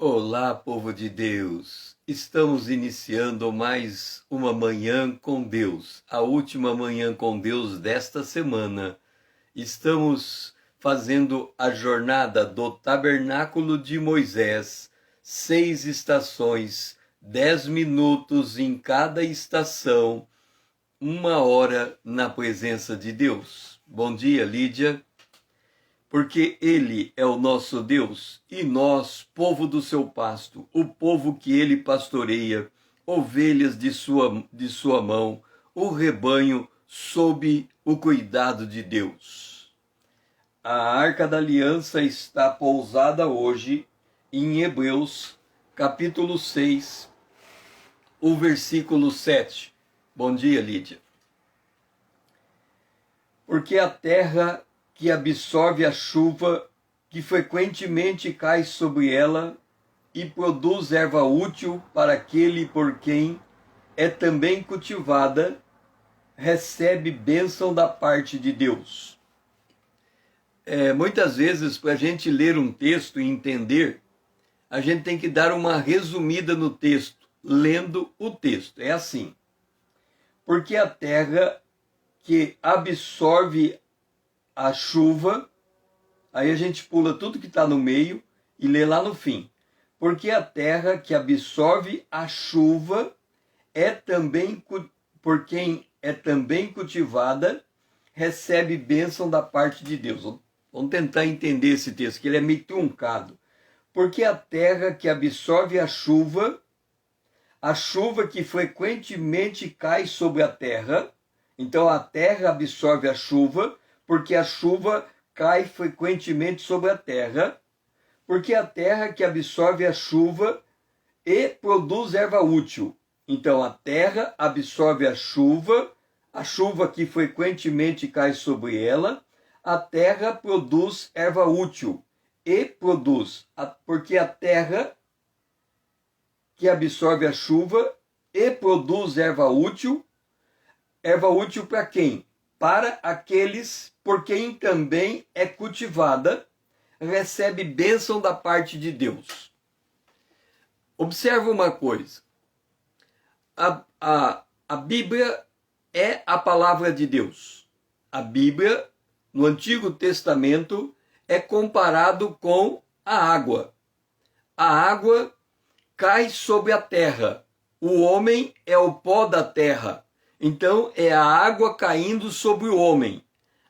Olá, povo de Deus! Estamos iniciando mais uma manhã com Deus, a última manhã com Deus desta semana. Estamos fazendo a jornada do Tabernáculo de Moisés, 6 estações, 10 minutos em cada estação, 1 hora na presença de Deus. Bom dia, Lídia. Porque Ele é o nosso Deus, e nós, povo do seu pasto, o povo que Ele pastoreia, ovelhas de sua mão, o rebanho sob o cuidado de Deus. A Arca da Aliança está pousada hoje em Hebreus, capítulo 6, o versículo 7. Bom dia, Lídia. Porque a terra que absorve a chuva que frequentemente cai sobre ela e produz erva útil para aquele por quem é também cultivada, recebe bênção da parte de Deus. Muitas vezes, para a gente ler um texto e entender, a gente tem que dar uma resumida no texto, lendo o texto. É assim: porque a terra que absorve a chuva, aí a gente pula tudo que está no meio e lê lá no fim. Porque a terra que absorve a chuva por quem é também cultivada, recebe bênção da parte de Deus. Vamos tentar entender esse texto, que ele é meio truncado. Porque a terra que absorve a chuva que frequentemente cai sobre a terra, então a terra absorve a chuva, porque a chuva cai frequentemente sobre a terra, porque a terra que absorve a chuva e produz erva útil. Então a terra absorve a chuva que frequentemente cai sobre ela, a terra produz erva útil e produz, porque a terra que absorve a chuva e produz erva útil para quem? Para aqueles por quem também é cultivada, recebe bênção da parte de Deus. Observa uma coisa. A Bíblia é a palavra de Deus. A Bíblia, no Antigo Testamento, é comparado com a água. A água cai sobre a terra. O homem é o pó da terra. Então, é a água caindo sobre o homem.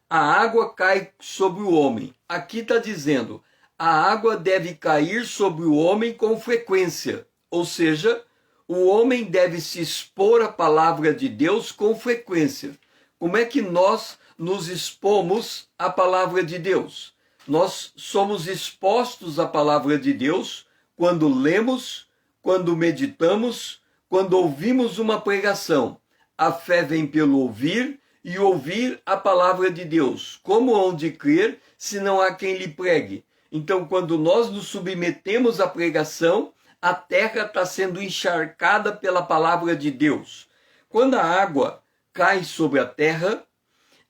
A água cai sobre o homem. Aqui está dizendo, a água deve cair sobre o homem com frequência. Ou seja, o homem deve se expor à palavra de Deus com frequência. Como é que nós nos expomos à palavra de Deus? Nós somos expostos à palavra de Deus quando lemos, quando meditamos, quando ouvimos uma pregação. A fé vem pelo ouvir, e ouvir a palavra de Deus. Como hão de crer, se não há quem lhe pregue? Então, quando nós nos submetemos à pregação, a terra está sendo encharcada pela palavra de Deus. Quando a água cai sobre a terra,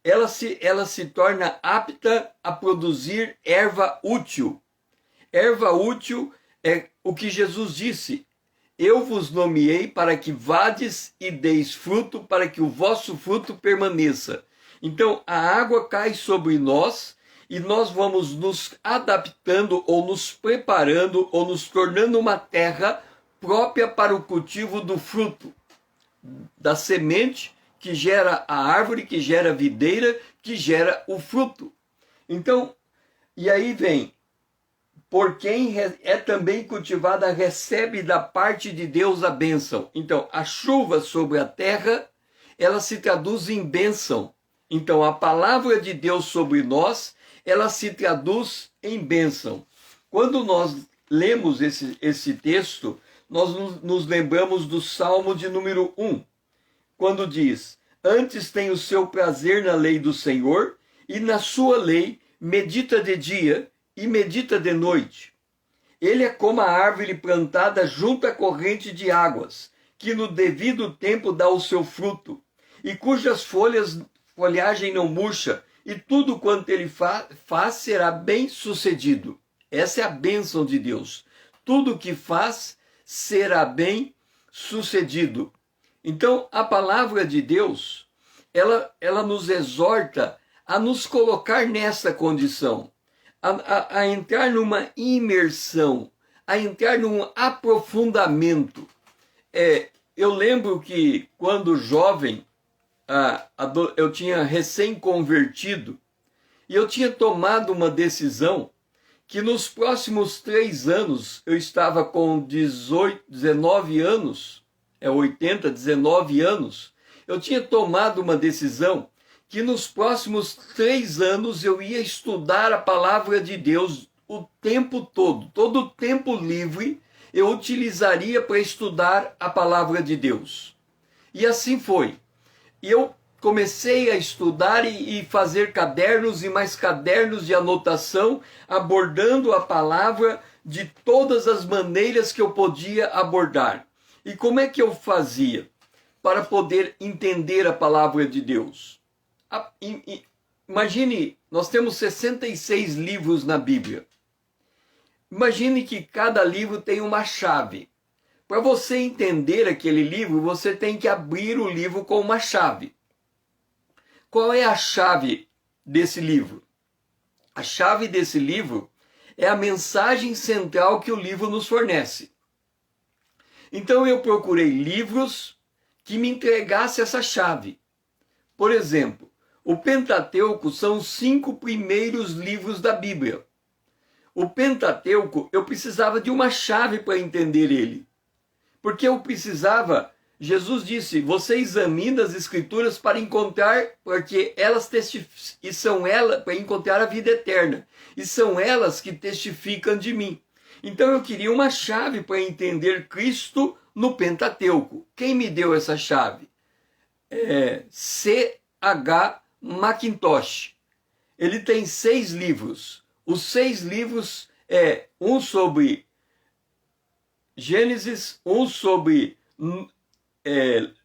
ela se torna apta a produzir erva útil. Erva útil é o que Jesus disse: eu vos nomeei para que vades e deis fruto, para que o vosso fruto permaneça. Então, a água cai sobre nós e nós vamos nos adaptando ou nos preparando ou nos tornando uma terra própria para o cultivo do fruto, da semente que gera a árvore, que gera a videira, que gera o fruto. Então, e aí vem: por quem é também cultivada, recebe da parte de Deus a bênção. Então, a chuva sobre a terra, ela se traduz em bênção. Então, a palavra de Deus sobre nós, ela se traduz em bênção. Quando nós lemos esse texto, nós nos lembramos do Salmo de número 1, quando diz: antes tem o seu prazer na lei do Senhor, e na sua lei medita de dia e medita de noite. Ele é como a árvore plantada junto à corrente de águas, que no devido tempo dá o seu fruto, e cujas folhagem não murcha, e tudo quanto ele faz será bem sucedido. Essa é a bênção de Deus. tudo que faz será bem sucedido. Então, a palavra de Deus, ela nos exorta a nos colocar nessa condição, a entrar numa imersão, a entrar num aprofundamento. Eu lembro que quando jovem, eu tinha recém-convertido e eu tinha tomado uma decisão que nos próximos 3 anos, eu estava com 19 anos, 19 anos, eu tinha tomado uma decisão que nos próximos 3 anos eu ia estudar a palavra de Deus o tempo todo o tempo livre eu utilizaria para estudar a palavra de Deus. E assim foi. E eu comecei a estudar e fazer cadernos e mais cadernos de anotação, abordando a palavra de todas as maneiras que eu podia abordar. E como é que eu fazia para poder entender a palavra de Deus? Imagine, nós temos 66 livros na Bíblia. Imagine que cada livro tem uma chave. Para você entender aquele livro, você tem que abrir o livro com uma chave. Qual é a chave desse livro? A chave desse livro é a mensagem central que o livro nos fornece. Então eu procurei livros que me entregassem essa chave. Por exemplo, o Pentateuco são os 5 primeiros livros da Bíblia. O Pentateuco, eu precisava de uma chave para entender ele. Porque eu precisava, Jesus disse, você examina as Escrituras para encontrar, porque elas testificam, e são elas, para encontrar a vida eterna. E são elas que testificam de mim. Então eu queria uma chave para entender Cristo no Pentateuco. Quem me deu essa chave? C.H. Mackintosh. Ele tem 6 livros. Os 6 livros um sobre Gênesis, um sobre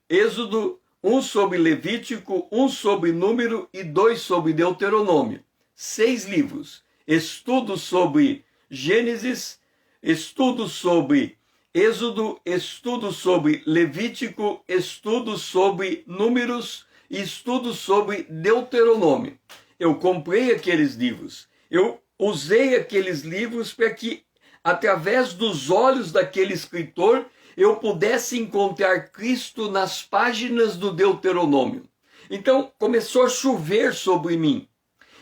Êxodo, um sobre Levítico, um sobre Número e 2 sobre Deuteronômio. 6 livros. Estudo sobre Gênesis, estudo sobre Êxodo, estudo sobre Levítico, estudo sobre Números e estudo sobre Deuteronômio. Eu comprei aqueles livros. Eu usei aqueles livros para que, através dos olhos daquele escritor, eu pudesse encontrar Cristo nas páginas do Deuteronômio. Então, começou a chover sobre mim.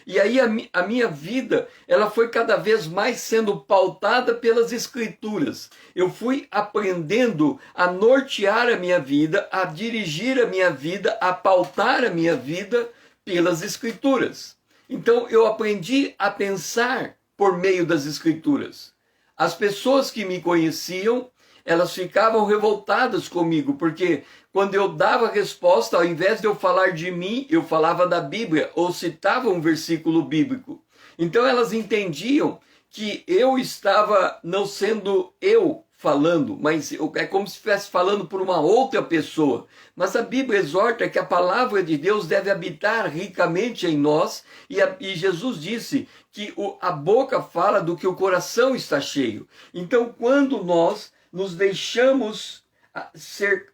E aí a minha vida, ela foi cada vez mais sendo pautada pelas Escrituras. Eu fui aprendendo a nortear a minha vida, a dirigir a minha vida, a pautar a minha vida pelas Escrituras. Então eu aprendi a pensar por meio das Escrituras. As pessoas que me conheciam, elas ficavam revoltadas comigo, porque quando eu dava resposta, ao invés de eu falar de mim, eu falava da Bíblia, ou citava um versículo bíblico. Então elas entendiam que eu estava não sendo eu falando, mas é como se estivesse falando por uma outra pessoa. Mas a Bíblia exorta que a palavra de Deus deve habitar ricamente em nós, e Jesus disse que a boca fala do que o coração está cheio. Então, quando nós nos deixamos ser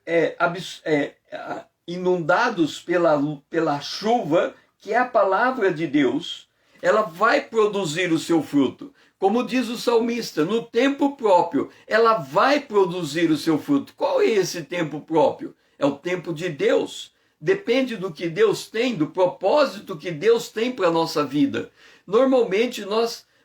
inundados pela chuva, que é a palavra de Deus, ela vai produzir o seu fruto. Como diz o salmista, no tempo próprio, ela vai produzir o seu fruto. Qual é esse tempo próprio? É o tempo de Deus. Depende do que Deus tem, do propósito que Deus tem para a nossa vida. Normalmente,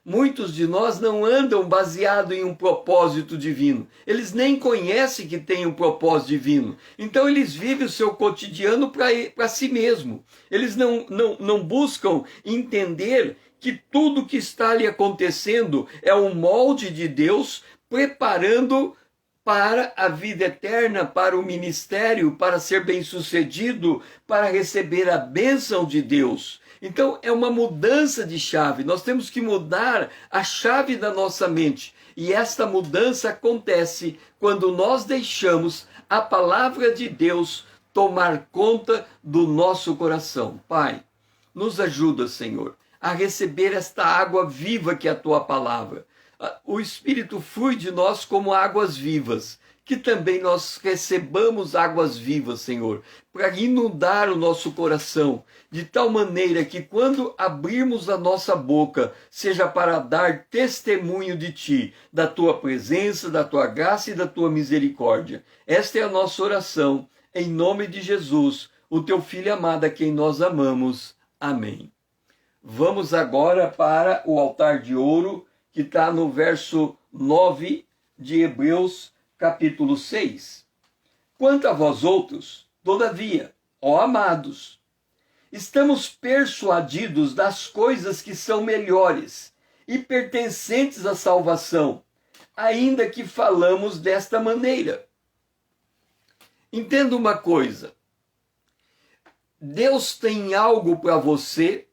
muitos de nós não andam baseado em um propósito divino. Eles nem conhecem que tem um propósito divino. Então eles vivem o seu cotidiano para si mesmo. Eles não buscam entender que tudo que está ali acontecendo é um molde de Deus preparando para a vida eterna, para o ministério, para ser bem-sucedido, para receber a bênção de Deus. Então é uma mudança de chave. Nós temos que mudar a chave da nossa mente. E esta mudança acontece quando nós deixamos a palavra de Deus tomar conta do nosso coração. Pai, nos ajuda, Senhor, a receber esta água viva que é a tua palavra. O Espírito flui de nós como águas vivas, que também nós recebamos águas vivas, Senhor, para inundar o nosso coração, de tal maneira que quando abrirmos a nossa boca, seja para dar testemunho de Ti, da Tua presença, da Tua graça e da Tua misericórdia. Esta é a nossa oração, em nome de Jesus, o Teu Filho amado, a quem nós amamos. Amém. Vamos agora para o altar de ouro, que está no verso 9 de Hebreus, capítulo 6. Quanto a vós outros, todavia, ó amados, estamos persuadidos das coisas que são melhores e pertencentes à salvação, ainda que falamos desta maneira. Entenda uma coisa, Deus tem algo para você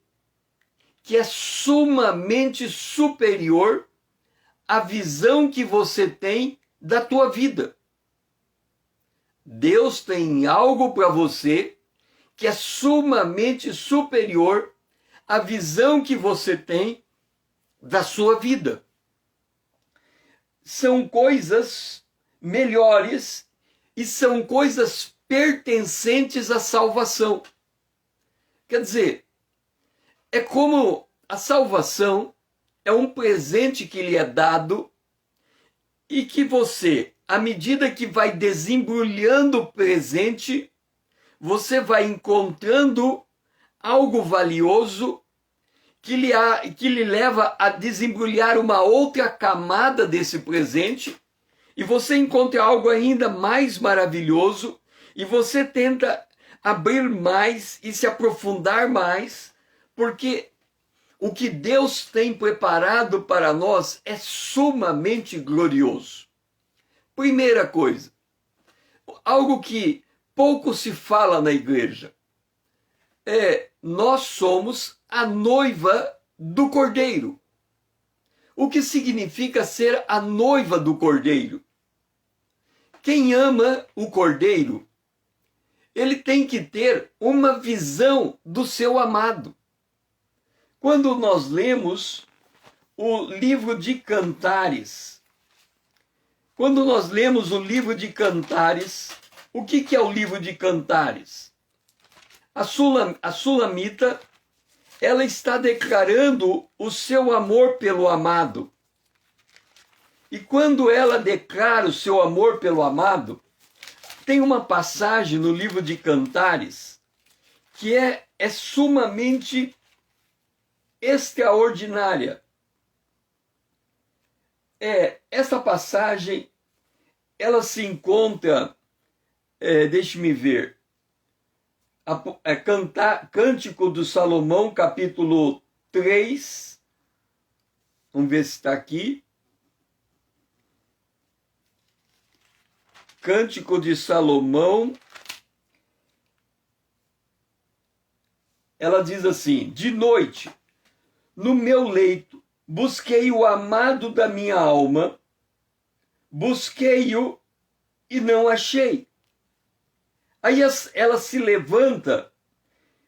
que é sumamente superior à visão que você tem da tua vida. Deus tem algo para você que é sumamente superior à visão que você tem da sua vida. São coisas melhores e são coisas pertencentes à salvação. Quer dizer, é como a salvação é um presente que lhe é dado e que você, à medida que vai desembrulhando o presente, você vai encontrando algo valioso que lhe leva a desembrulhar uma outra camada desse presente, e você encontra algo ainda mais maravilhoso, e você tenta abrir mais e se aprofundar mais, porque o que Deus tem preparado para nós é sumamente glorioso. Primeira coisa, algo que pouco se fala na igreja, nós somos a noiva do Cordeiro. O que significa ser a noiva do Cordeiro? Quem ama o Cordeiro, ele tem que ter uma visão do seu amado. Quando nós lemos o livro de Cantares, o que é o livro de Cantares? A Sulamita, ela está declarando o seu amor pelo amado. E quando ela declara o seu amor pelo amado, tem uma passagem no livro de Cantares que é sumamente extraordinária. Essa passagem, ela se encontra, deixe-me ver, Cântico do Salomão, capítulo 3, vamos ver se está aqui. Cântico de Salomão, ela diz assim: de noite, no meu leito, busquei o amado da minha alma, busquei-o e não achei. Aí ela se levanta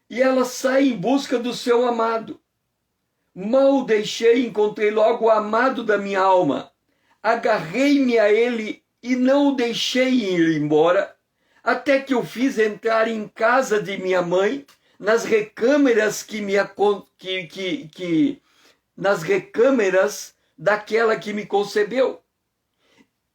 e ela sai em busca do seu amado. Mal o deixei, encontrei logo o amado da minha alma. Agarrei-me a ele e não o deixei ir embora, até que o fiz entrar em casa de minha mãe, nas recâmeras nas recâmeras daquela que me concebeu.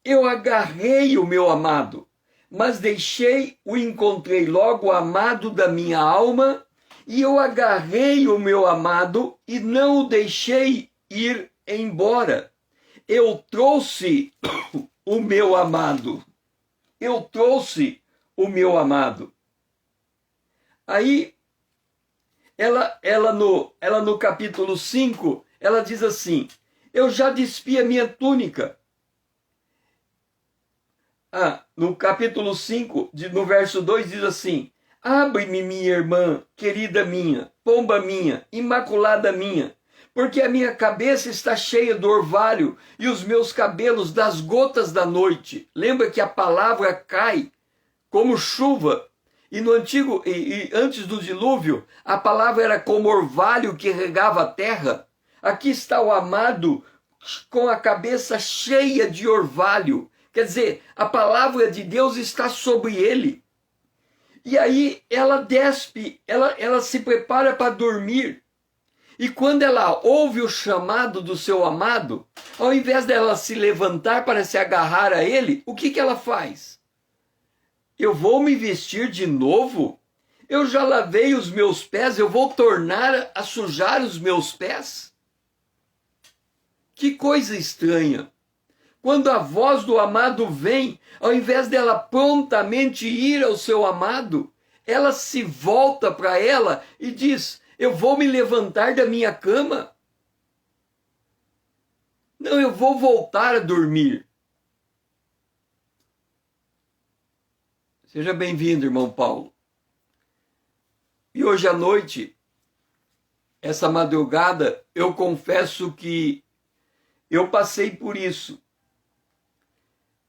Eu agarrei o meu amado, mas deixei-o, encontrei logo o amado da minha alma, e eu agarrei o meu amado e não o deixei ir embora. Eu trouxe o meu amado. Eu trouxe o meu amado. Aí, ela no capítulo 5, ela diz assim: eu já despi a minha túnica. No capítulo 5, no verso 2, diz assim: abre-me, minha irmã, querida minha, pomba minha, imaculada minha, porque a minha cabeça está cheia do orvalho e os meus cabelos das gotas da noite. Lembra que a palavra cai como chuva. E no antigo, e antes do dilúvio, a palavra era como orvalho que regava a terra. Aqui está o amado com a cabeça cheia de orvalho. Quer dizer, a palavra de Deus está sobre ele. E aí ela despe, ela se prepara para dormir. E quando ela ouve o chamado do seu amado, ao invés dela se levantar para se agarrar a ele, o que ela faz? Eu vou me vestir de novo? Eu já lavei os meus pés, eu vou tornar a sujar os meus pés? Que coisa estranha. Quando a voz do amado vem, ao invés dela prontamente ir ao seu amado, ela se volta para ela e diz: eu vou me levantar da minha cama? Não, eu vou voltar a dormir. Seja bem-vindo, irmão Paulo. E hoje à noite, essa madrugada, eu confesso que eu passei por isso.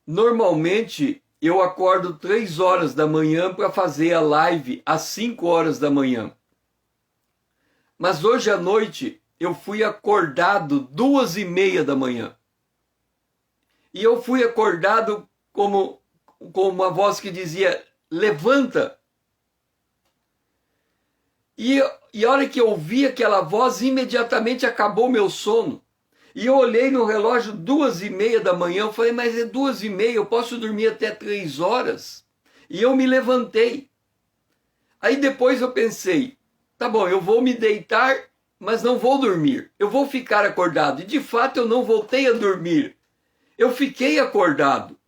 Normalmente, eu acordo 3 horas da manhã para fazer a live às 5 horas da manhã. Mas hoje à noite, eu fui acordado 2h30 da manhã. E eu fui acordado com uma voz que dizia: levanta. E a hora que eu ouvi aquela voz, imediatamente acabou meu sono. E eu olhei no relógio 2h30 da manhã, eu falei: mas é 2h30, eu posso dormir até 3 horas? E eu me levantei. Aí depois eu pensei: tá bom, eu vou me deitar, mas não vou dormir. Eu vou ficar acordado. E de fato eu não voltei a dormir. Eu fiquei acordado.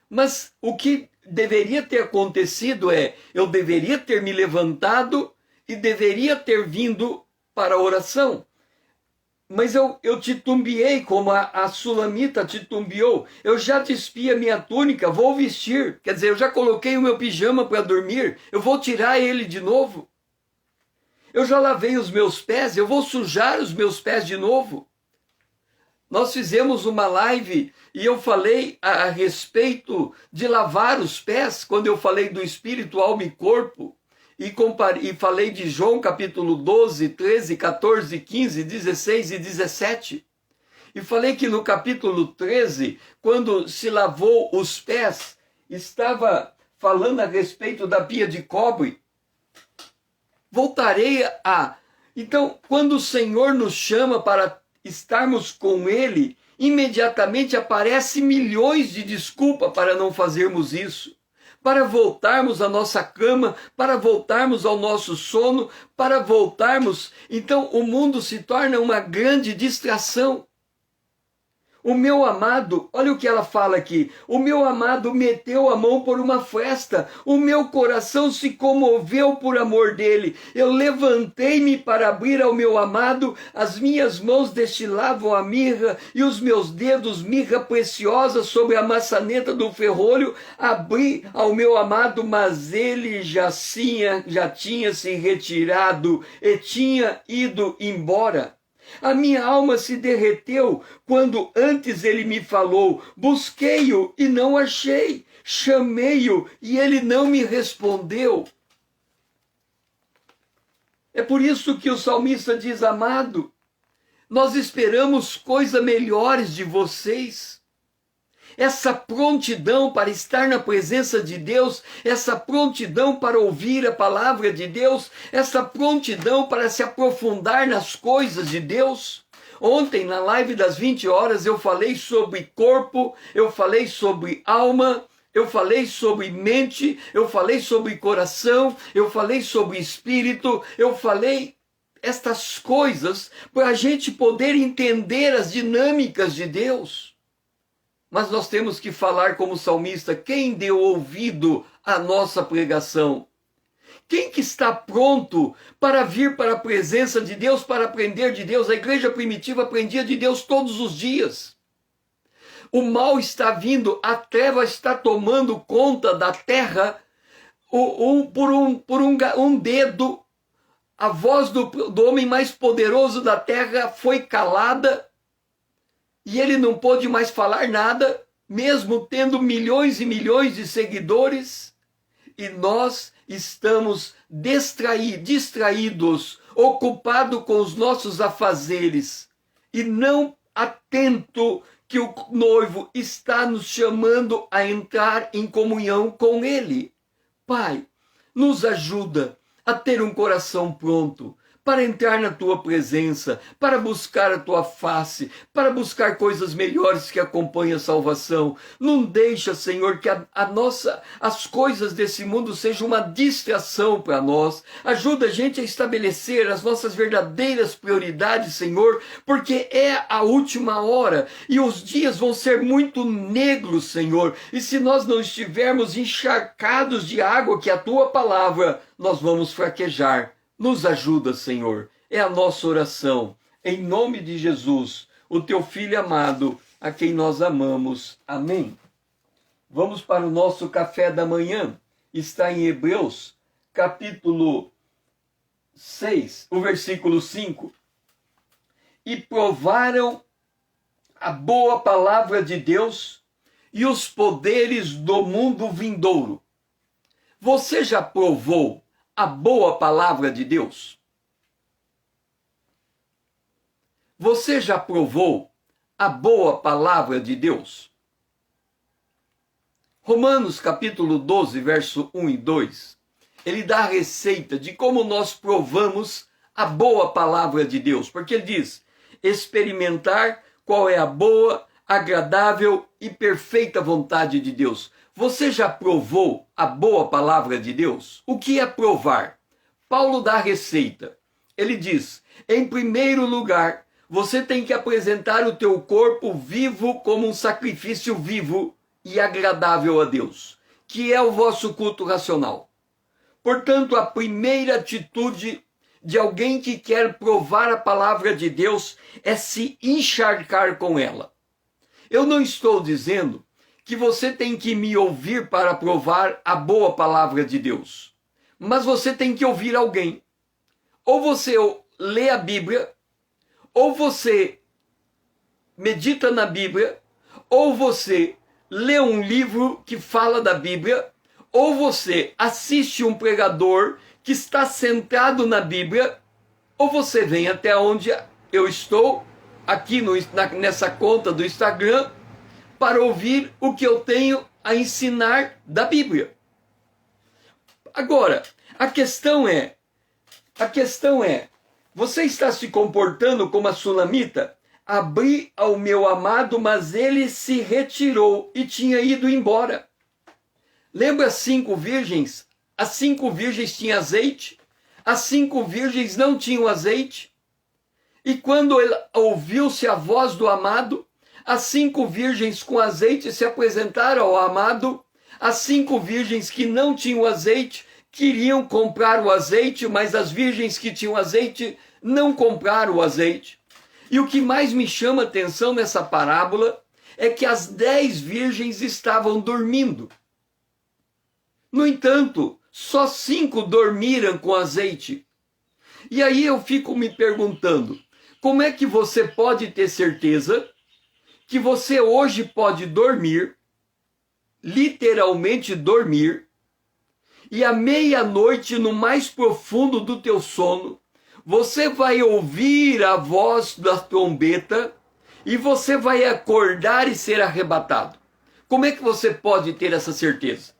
Mas o que deveria ter acontecido é: eu deveria ter me levantado e deveria ter vindo para a oração. Mas eu titubeei como a Sulamita titubeou. Eu já despi a minha túnica, vou vestir. Quer dizer, eu já coloquei o meu pijama para dormir, eu vou tirar ele de novo. Eu já lavei os meus pés, eu vou sujar os meus pés de novo. Nós fizemos uma live e eu falei a respeito de lavar os pés, quando eu falei do espírito, alma e corpo. E falei de João capítulo 12, 13, 14, 15, 16 e 17. E falei que no capítulo 13, quando se lavou os pés, estava falando a respeito da pia de cobre. Voltarei a... Então, quando o Senhor nos chama para estarmos com Ele, imediatamente aparecem milhões de desculpas para não fazermos isso. Para voltarmos à nossa cama, para voltarmos ao nosso sono, para voltarmos... Então o mundo se torna uma grande distração. O meu amado, olha o que ela fala aqui: o meu amado meteu a mão por uma fresta, o meu coração se comoveu por amor dele. Eu levantei-me para abrir ao meu amado, as minhas mãos destilavam a mirra e os meus dedos mirra preciosa sobre a maçaneta do ferrolho. Abri ao meu amado, mas ele já tinha se retirado e tinha ido embora. A minha alma se derreteu quando antes ele me falou. Busquei-o e não achei. Chamei-o e ele não me respondeu. É por isso que o salmista diz: amado, nós esperamos coisas melhores de vocês. Essa prontidão para estar na presença de Deus, essa prontidão para ouvir a palavra de Deus, essa prontidão para se aprofundar nas coisas de Deus. Ontem, na live das 20 horas, eu falei sobre corpo, eu falei sobre alma, eu falei sobre mente, eu falei sobre coração, eu falei sobre espírito, eu falei estas coisas para a gente poder entender as dinâmicas de Deus. Mas nós temos que falar como salmista: quem deu ouvido à nossa pregação? Quem que está pronto para vir para a presença de Deus, para aprender de Deus? A igreja primitiva aprendia de Deus todos os dias. O mal está vindo, a treva está tomando conta da terra por um dedo. A voz do homem mais poderoso da terra foi calada. E ele não pôde mais falar nada, mesmo tendo milhões e milhões de seguidores. E nós estamos distraídos, ocupados com os nossos afazeres. E não atento que o noivo está nos chamando a entrar em comunhão com ele. Pai, nos ajuda a ter um coração pronto para entrar na tua presença, para buscar a tua face, para buscar coisas melhores que acompanhem a salvação. Não deixa, Senhor, que as coisas desse mundo sejam uma distração para nós. Ajuda a gente a estabelecer as nossas verdadeiras prioridades, Senhor, porque é a última hora e os dias vão ser muito negros, Senhor. E se nós não estivermos encharcados de água, que é a tua palavra, nós vamos fraquejar. Nos ajuda, Senhor. É a nossa oração. Em nome de Jesus, o teu Filho amado, a quem nós amamos. Amém. Vamos para o nosso café da manhã. Está em Hebreus, capítulo 6, o versículo 5. E provaram a boa palavra de Deus e os poderes do mundo vindouro. Você já provou a boa palavra de Deus? Você já provou a boa palavra de Deus? Romanos capítulo 12, verso 1 e 2, ele dá a receita de como nós provamos a boa palavra de Deus, porque ele diz, experimentar qual é a boa, agradável e perfeita vontade de Deus. Você já provou a boa palavra de Deus? O que é provar? Paulo dá a receita. Ele diz, em primeiro lugar, você tem que apresentar o teu corpo vivo como um sacrifício vivo e agradável a Deus, que é o vosso culto racional. Portanto, a primeira atitude de alguém que quer provar a palavra de Deus é se encharcar com ela. Eu não estou dizendo que você tem que me ouvir para provar a boa palavra de Deus. Mas você tem que ouvir alguém. Ou você lê a Bíblia, ou você medita na Bíblia, ou você lê um livro que fala da Bíblia, ou você assiste um pregador que está sentado na Bíblia, ou você vem até onde eu estou, aqui nessa conta do Instagram, para ouvir o que eu tenho a ensinar da Bíblia. Agora, a questão é, você está se comportando como a sunamita? Abri ao meu amado, mas ele se retirou e tinha ido embora. Lembra as 5 virgens? As 5 virgens tinham azeite, as 5 virgens não tinham azeite. E quando ouviu-se a voz do amado, as 5 virgens com azeite se apresentaram ao amado. As 5 virgens que não tinham azeite queriam comprar o azeite, mas as virgens que tinham azeite não compraram o azeite. E o que mais me chama a atenção nessa parábola é que as 10 virgens estavam dormindo. No entanto, só 5 dormiram com azeite. E aí eu fico me perguntando, como é que você pode ter certeza que você hoje pode dormir, literalmente dormir, e à meia-noite, no mais profundo do teu sono, você vai ouvir a voz da trombeta e você vai acordar e ser arrebatado. Como é que você pode ter essa certeza?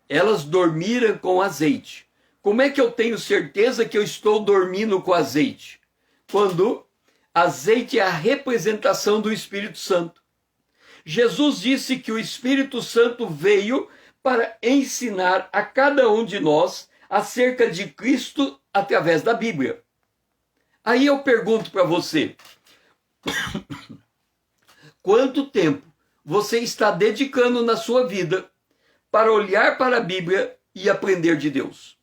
Elas dormiram com azeite. Como é que eu tenho certeza que eu estou dormindo com azeite? Quando azeite é a representação do Espírito Santo. Jesus disse que o Espírito Santo veio para ensinar a cada um de nós acerca de Cristo através da Bíblia. Aí eu pergunto para você, quanto tempo você está dedicando na sua vida para olhar para a Bíblia e aprender de Deus?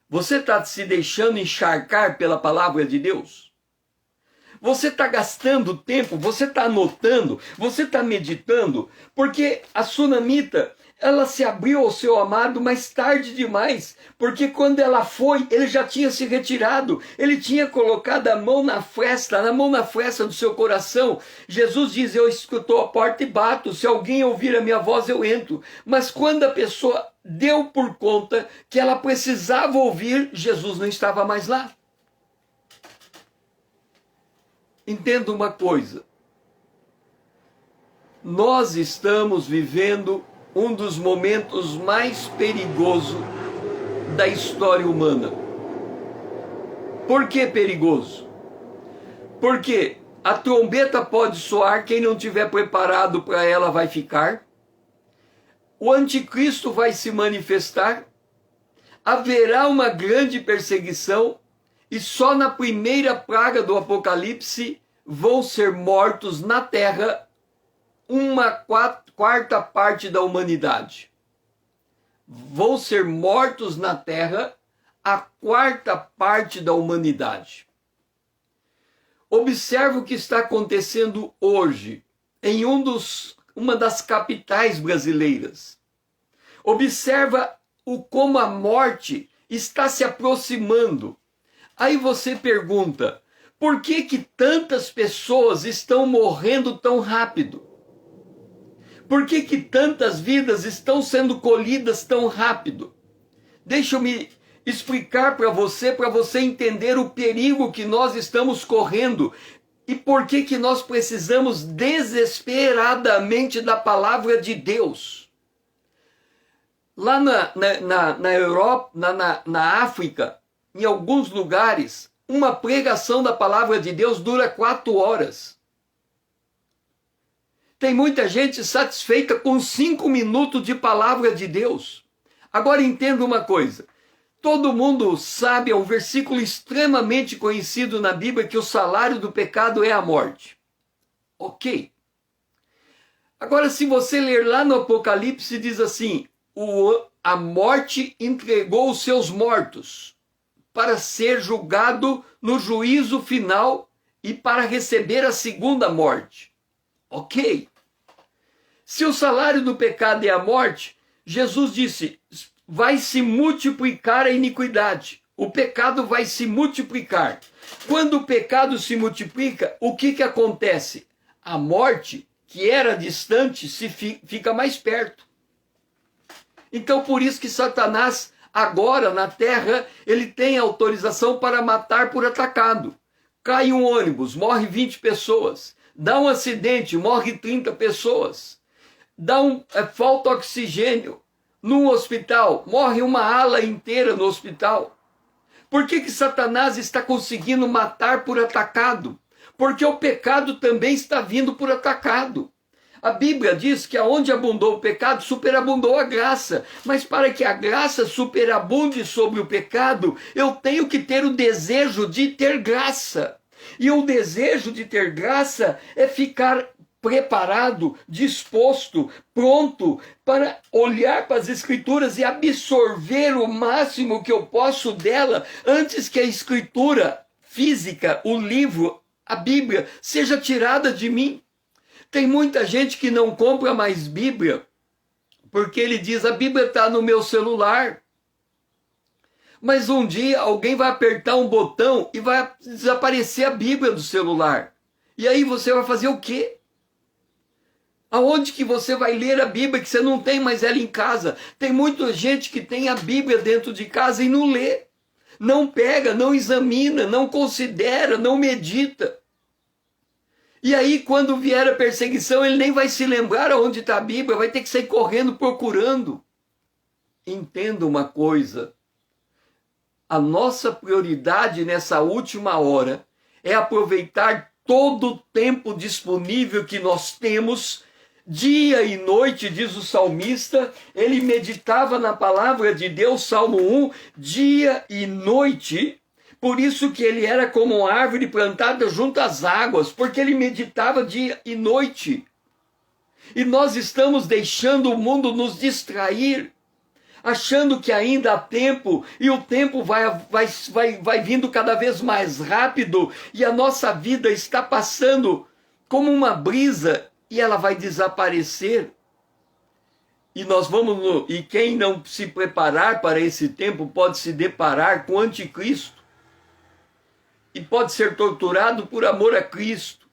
Você está se deixando encharcar pela palavra de Deus? Você está gastando tempo, você está anotando, você está meditando, porque a sunamita, ela se abriu ao seu amado mais tarde demais, porque quando ela foi, ele já tinha se retirado, ele tinha colocado a mão na fresta do seu coração. Jesus diz, eu escuto a porta e bato, se alguém ouvir a minha voz eu entro. Mas quando a pessoa deu por conta que ela precisava ouvir, Jesus não estava mais lá. Entenda uma coisa. Nós estamos vivendo um dos momentos mais perigosos da história humana. Por que perigoso? Porque a trombeta pode soar, quem não estiver preparado para ela vai ficar. O anticristo vai se manifestar. Haverá uma grande perseguição e só na primeira praga do Apocalipse vão ser mortos na terra uma quarta parte da humanidade. Vão ser mortos na terra a quarta parte da humanidade. Observe o que está acontecendo hoje em uma das capitais brasileiras. Observa como a morte está se aproximando. Aí você pergunta, por que tantas pessoas estão morrendo tão rápido? Por que tantas vidas estão sendo colhidas tão rápido? Deixa eu me explicar para você entender o perigo que nós estamos correndo e por que nós precisamos desesperadamente da palavra de Deus. Lá na Europa, na África, em alguns lugares, uma pregação da palavra de Deus dura 4 horas. Tem muita gente satisfeita com 5 minutos de palavra de Deus. Agora entenda uma coisa. Todo mundo sabe, é um versículo extremamente conhecido na Bíblia, que o salário do pecado é a morte. Ok. Agora, se você ler lá no Apocalipse, diz assim, a morte entregou os seus mortos para ser julgado no juízo final e para receber a segunda morte. Ok. Se o salário do pecado é a morte, Jesus disse, vai se multiplicar a iniquidade. O pecado vai se multiplicar. Quando o pecado se multiplica, o que acontece? A morte, que era distante, fica mais perto. Então, por isso que Satanás, agora na terra, ele tem autorização para matar por atacado. Cai um ônibus, morre 20 pessoas. Dá um acidente, morre 30 pessoas. Falta oxigênio num hospital, morre uma ala inteira no hospital. Por que Satanás está conseguindo matar por atacado? Porque o pecado também está vindo por atacado. A Bíblia diz que aonde abundou o pecado, superabundou a graça. Mas para que a graça superabunde sobre o pecado, eu tenho que ter o desejo de ter graça. E o desejo de ter graça é ficar preparado, disposto, pronto para olhar para as Escrituras e absorver o máximo que eu posso dela antes que a Escritura física, o livro, a Bíblia, seja tirada de mim. Tem muita gente que não compra mais Bíblia porque ele diz, a Bíblia está no meu celular. Mas um dia alguém vai apertar um botão e vai desaparecer a Bíblia do celular. E aí você vai fazer o quê? Aonde que você vai ler a Bíblia que você não tem mais ela em casa? Tem muita gente que tem a Bíblia dentro de casa e não lê. Não pega, não examina, não considera, não medita. E aí quando vier a perseguição ele nem vai se lembrar aonde está a Bíblia, vai ter que sair correndo procurando. Entenda uma coisa. A nossa prioridade nessa última hora é aproveitar todo o tempo disponível que nós temos, dia e noite, diz o salmista, ele meditava na palavra de Deus, Salmo 1, dia e noite, por isso que ele era como uma árvore plantada junto às águas, porque ele meditava dia e noite. E nós estamos deixando o mundo nos distrair, achando que ainda há tempo, e o tempo vai vindo cada vez mais rápido, e a nossa vida está passando como uma brisa, e ela vai desaparecer. E quem não se preparar para esse tempo pode se deparar com o anticristo, e pode ser torturado por amor a Cristo,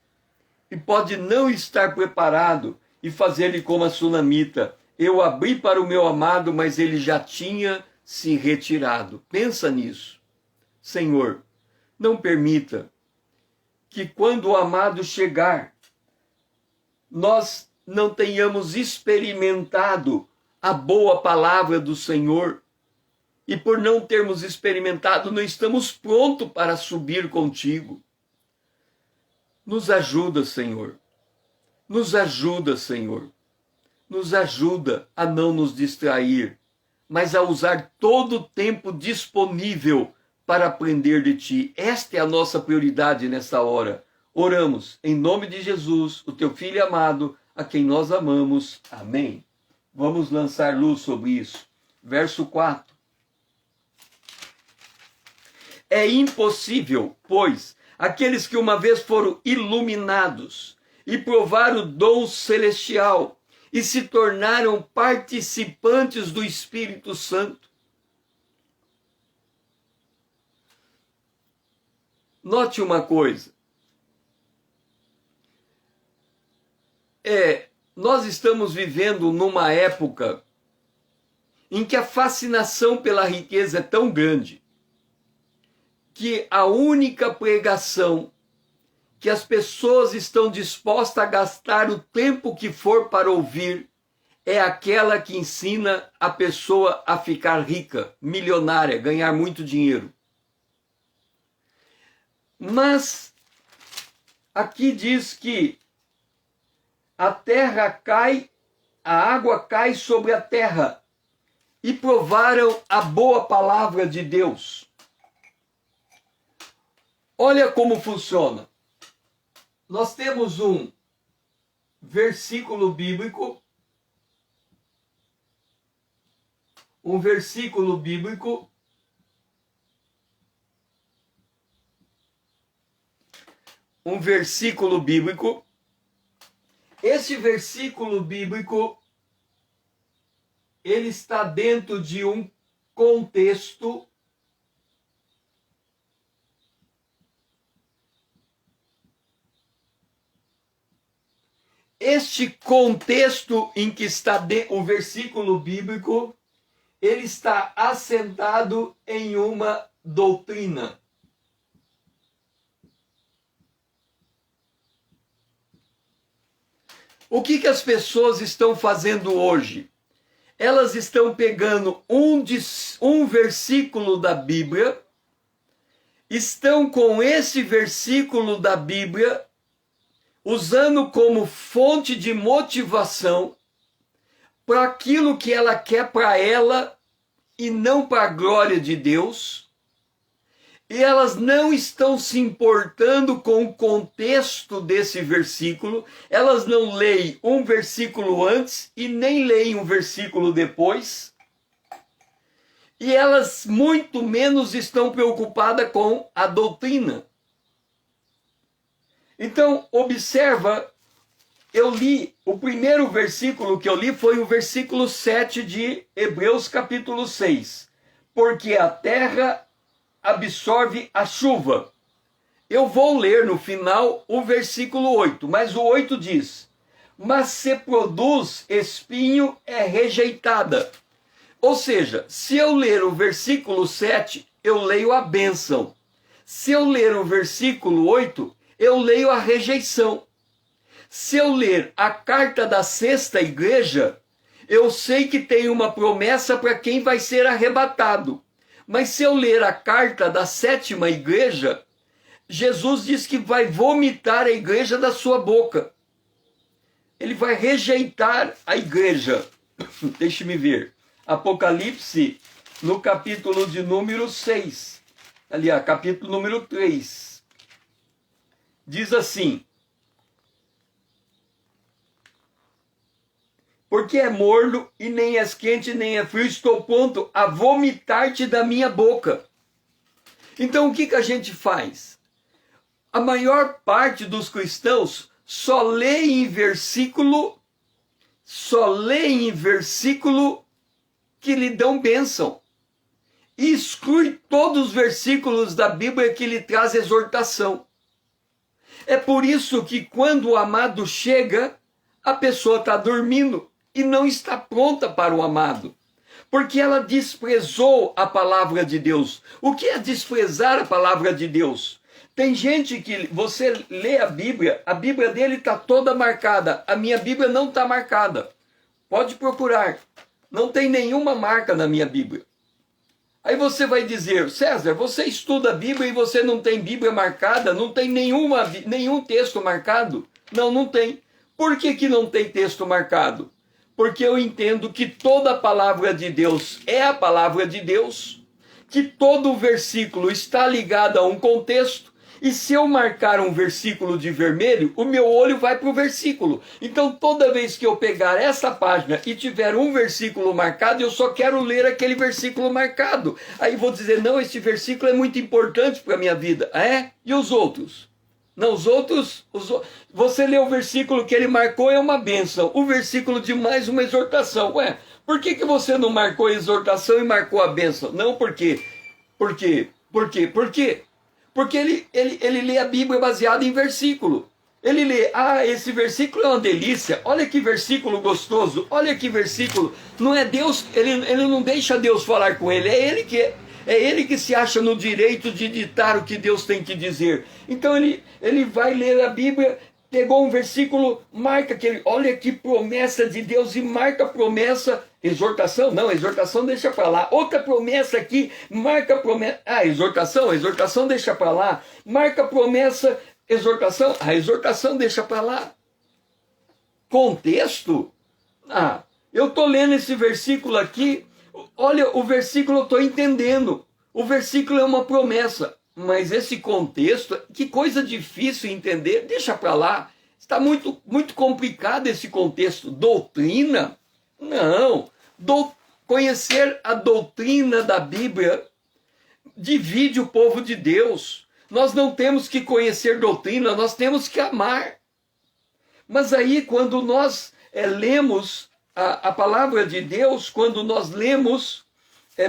e pode não estar preparado e fazer-lhe como a sunamita. Eu abri para o meu amado, mas ele já tinha se retirado. Pensa nisso. Senhor, não permita que quando o amado chegar, nós não tenhamos experimentado a boa palavra do Senhor. E por não termos experimentado, não estamos prontos para subir contigo. Nos ajuda, Senhor. Nos ajuda, Senhor. Nos ajuda a não nos distrair, mas a usar todo o tempo disponível para aprender de Ti. Esta é a nossa prioridade nessa hora. Oramos em nome de Jesus, o Teu Filho amado, a quem nós amamos. Amém. Vamos lançar luz sobre isso. Verso 4. É impossível, pois, aqueles que uma vez foram iluminados e provaram o dom celestial e se tornaram participantes do Espírito Santo. Note uma coisa. Nós estamos vivendo numa época em que a fascinação pela riqueza é tão grande que a única pregação que as pessoas estão dispostas a gastar o tempo que for para ouvir é aquela que ensina a pessoa a ficar rica, milionária, ganhar muito dinheiro. Mas aqui diz que a terra cai, a água cai sobre a terra e provaram a boa palavra de Deus. Olha como funciona. Nós temos um versículo bíblico, um versículo bíblico Esse versículo bíblico, ele está dentro de um contexto Este contexto em que está o versículo bíblico, ele está assentado em uma doutrina. O que as pessoas estão fazendo hoje? Elas estão pegando um versículo da Bíblia, estão com esse versículo da Bíblia usando como fonte de motivação para aquilo que ela quer para ela e não para a glória de Deus. E elas não estão se importando com o contexto desse versículo, elas não leem um versículo antes e nem leem um versículo depois. E elas muito menos estão preocupadas com a doutrina. Então, observa, eu li, o primeiro versículo que eu li foi o versículo 7 de Hebreus capítulo 6. Porque a terra absorve a chuva. Eu vou ler no final o versículo 8, mas o 8 diz: mas se produz espinho, é rejeitada. Ou seja, se eu ler o versículo 7, eu leio a bênção. Se eu ler o versículo 8, eu leio a rejeição. Se eu ler a carta da sexta igreja, eu sei que tem uma promessa para quem vai ser arrebatado. Mas se eu ler a carta da sétima igreja, Jesus diz que vai vomitar a igreja da sua boca. Ele vai rejeitar a igreja. Deixe-me ver. Apocalipse, no capítulo de número 6. Aliás, capítulo número 3. Diz assim: porque é morno e nem és quente nem é frio, estou pronto a vomitar-te da minha boca. Então o que a gente faz? A maior parte dos cristãos só lê em versículo que lhe dão bênção. E exclui todos os versículos da Bíblia que lhe traz exortação. É por isso que quando o amado chega, a pessoa está dormindo e não está pronta para o amado. Porque ela desprezou a palavra de Deus. O que é desprezar a palavra de Deus? Tem gente que você lê a Bíblia dele está toda marcada. A minha Bíblia não está marcada. Pode procurar. Não tem nenhuma marca na minha Bíblia. Aí você vai dizer, César, você estuda a Bíblia e você não tem Bíblia marcada? Não tem nenhum texto marcado? Não, não tem. Por que não tem texto marcado? Porque eu entendo que toda a palavra de Deus é a palavra de Deus, que todo versículo está ligado a um contexto, e se eu marcar um versículo de vermelho, o meu olho vai para o versículo. Então, toda vez que eu pegar essa página e tiver um versículo marcado, eu só quero ler aquele versículo marcado. Aí vou dizer, não, este versículo é muito importante para a minha vida. É? E os outros? Não, os outros... Você lê o versículo que ele marcou, é uma bênção. O versículo de mais uma exortação. Ué, por que você não marcou a exortação e marcou a bênção? Não, por quê? Por quê? Por quê? Por quê? Porque ele lê a Bíblia baseada em versículo. Ele lê, esse versículo é uma delícia, olha que versículo gostoso, olha que versículo. Não é Deus, ele não deixa Deus falar com ele, é ele que se acha no direito de ditar o que Deus tem que dizer. Então ele vai ler a Bíblia, pegou um versículo, marca aquele, olha que promessa de Deus, e marca a promessa. Exortação? Não, exortação deixa para lá. Outra promessa aqui, marca a promessa. Exortação deixa para lá. Marca a promessa, exortação. A exortação deixa para lá. Contexto? Eu estou lendo esse versículo aqui. Olha, o versículo eu estou entendendo. O versículo é uma promessa. Mas esse contexto, que coisa difícil entender. Deixa para lá. Está muito, muito complicado esse contexto. Doutrina? Não. Conhecer a doutrina da Bíblia divide o povo de Deus. Nós não temos que conhecer doutrina, nós temos que amar. Mas aí quando nós lemos a palavra de Deus, quando nós lemos,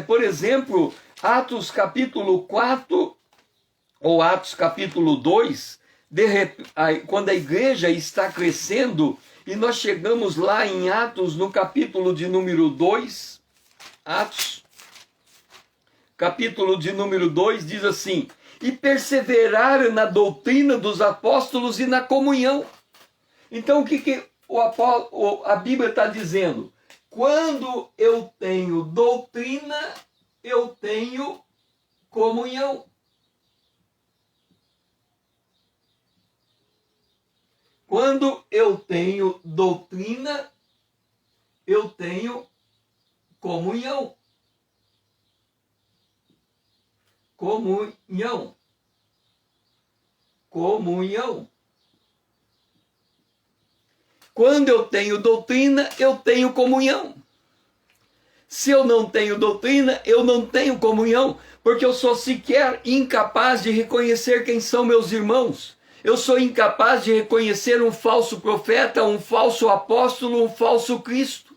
por exemplo, Atos capítulo 4 ou Atos capítulo 2, quando a igreja está crescendo, e nós chegamos lá em Atos, no capítulo de número 2, Atos, capítulo de número 2, diz assim, e perseveraram na doutrina dos apóstolos e na comunhão. Então, o que a Bíblia está dizendo? Quando eu tenho doutrina, eu tenho comunhão. Quando eu tenho doutrina, eu tenho comunhão. Comunhão. Comunhão. Quando eu tenho doutrina, eu tenho comunhão. Se eu não tenho doutrina, eu não tenho comunhão, porque eu sou sequer incapaz de reconhecer quem são meus irmãos. Eu sou incapaz de reconhecer um falso profeta, um falso apóstolo, um falso Cristo.